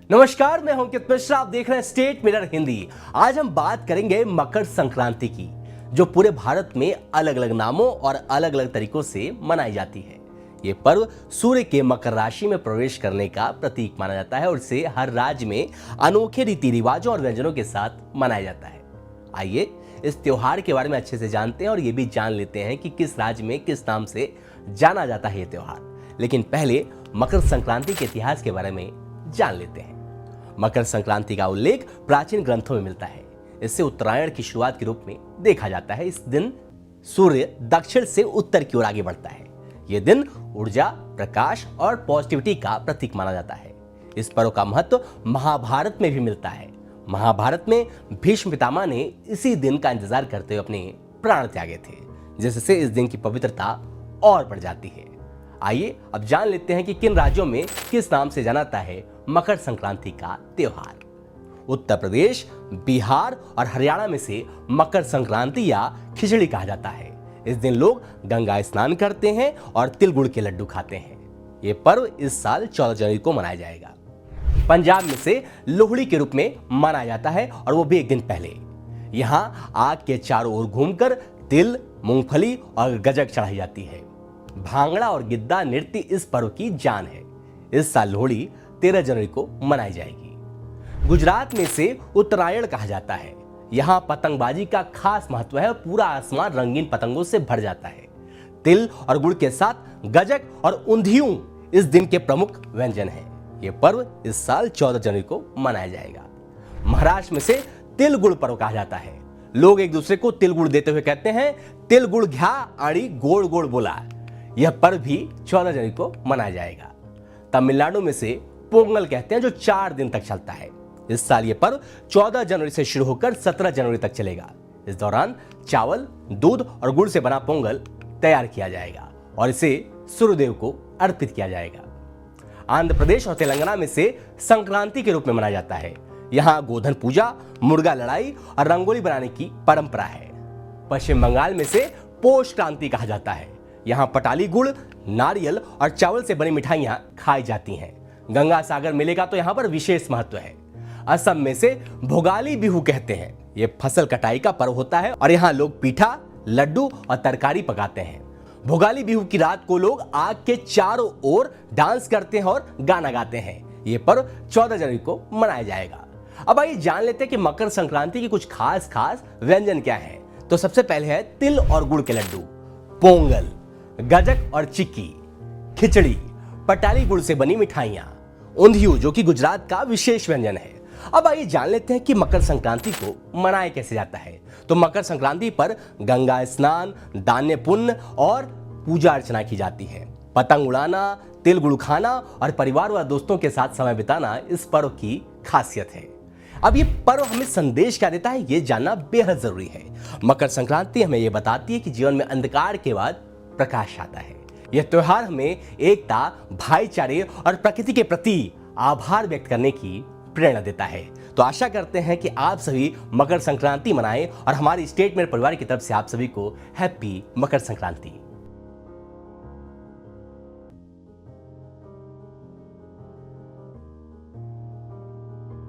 नमस्कार, मैं हूं अंकित मिश्रा। आप देख रहे हैं स्टेट मिरर हिंदी। आज हम बात करेंगे मकर संक्रांति की, जो पूरे भारत में अलग अलग नामों और अलग अलग तरीकों से मनाई जाती है। ये पर्व सूर्य के मकर राशि में प्रवेश करने का प्रतीक माना जाता है और इसे हर राज्य में अनोखे रीति रिवाजों और व्यंजनों के साथ मनाया जाता है। आइए इस त्योहार के बारे में अच्छे से जानते हैं और ये भी जान लेते हैं कि किस राज्य में किस नाम से जाना जाता है ये त्योहार। लेकिन पहले मकर संक्रांति के इतिहास के बारे में जान लेते हैं। मकर संक्रांति का उल्लेख प्राचीन ग्रंथों में मिलता है। इससे उत्तरायण की शुरुआत के रूप में देखा जाता है। इस दिन सूर्य दक्षिण से उत्तर की ओर आगे बढ़ता है। यह दिन ऊर्जा, प्रकाश और पॉजिटिविटी का प्रतीक माना जाता है। इस पर्व का महत्व महाभारत में भी मिलता है। महाभारत में भीष्म पितामह ने इसी दिन का इंतजार करते हुए अपने प्राण त्यागे थे, जिससे इस दिन की पवित्रता और बढ़ जाती है। आइए अब जान लेते हैं कि किन राज्यों में किस नाम से जाना जाता है मकर संक्रांति का त्योहार। उत्तर प्रदेश, बिहार और हरियाणा में से मकर संक्रांति या खिचड़ी कहा जाता है। इस दिन लोग गंगा स्नान करते हैं और तिल गुड़ के लड्डू खाते हैं। ये पर्व इस साल 14 जनवरी को मनाया जाएगा। पंजाब में से लोहड़ी के रूप में मनाया जाता है और वो भी एक दिन पहले। यहाँ आग के चारों ओर घूमकर तिल, मूंगफली और गजक चढ़ाई जाती है। भांगड़ा और गिद्दा नृत्य इस पर्व की जान है। इस साल लोहड़ी 13 जनवरी को मनाई जाएगी। गुजरात में से उत्तरायण कहा जाता है। यहाँ पतंगबाजी का खास महत्व है और पूरा आसमान रंगीन पतंगों से भर जाता है। तिल और गुड़ के साथ गजक और ऊंधियूं इस दिन के प्रमुख व्यंजन हैं। ये पर्व इस साल 14 जनवरी को मनाया जाएगा। महाराष्ट्र में से तिल गुड़ पर्व कहा जाता है। लोग एक दूसरे को तिल गुड़ देते हुए कहते हैं, तिल गुड़ घ्या आड़ी गोड़ गोड़ बोला। यह पर्व भी 14 जनवरी को मनाया जाएगा। तमिलनाडु में से पोंगल कहते हैं, जो 4 दिन तक चलता है। इस साल यह पर्व 14 जनवरी से शुरू होकर 17 जनवरी तक चलेगा। इस दौरान चावल, दूध और गुड़ से बना पोंगल तैयार किया जाएगा और इसे सूर्यदेव को अर्पित किया जाएगा। आंध्र प्रदेश और तेलंगाना में से संक्रांति के रूप में मनाया जाता है। यहाँ गोधन पूजा, मुर्गा लड़ाई और रंगोली बनाने की परंपरा है। पश्चिम बंगाल में से पौष क्रांति कहा जाता है। यहाँ पटाली गुड़, नारियल और चावल से बनी मिठाइयां खाई जाती हैं। गंगा सागर मेले का तो यहाँ पर विशेष महत्व है। असम में से भोगाली बिहू कहते हैं। ये फसल कटाई का पर्व होता है और यहाँ लोग पीठा, लड्डू और तरकारी पकाते हैं। भोगाली बिहू की रात को लोग आग के चारों ओर डांस करते हैं और गाना गाते हैं। ये पर्व 14 जनवरी को मनाया जाएगा। अब आइए जान लेते हैं कि मकर संक्रांति की कुछ खास व्यंजन क्या है। तो सबसे पहले है तिल और गुड़ के लड्डू, पोंगल, गजक और चिक्की, खिचड़ी, पटाली गुड़ से बनी मिठाइयां, ऊंधियू जो कि गुजरात का विशेष व्यंजन है। अब आइए जान लेते हैं कि मकर संक्रांति को मनाया कैसे जाता है। तो मकर संक्रांति पर गंगा स्नान, दान्य पुण्य और पूजा अर्चना की जाती है। पतंग उड़ाना, तिल गुड़ खाना और परिवार व दोस्तों के साथ समय बिताना इस पर्व की खासियत है। अब ये पर्व हमें संदेश क्या देता है, ये जानना बेहद जरूरी है। मकर संक्रांति हमें ये बताती है कि जीवन में अंधकार के बाद प्रकाश आता है। यह त्योहार हमें एकता, भाईचारे और प्रकृति के प्रति आभार व्यक्त करने की प्रेरणा देता है। तो आशा करते हैं कि आप सभी मकर संक्रांति मनाएं और हमारी स्टेट मेरे परिवार की तरफ से आप सभी को हैप्पी मकर संक्रांति।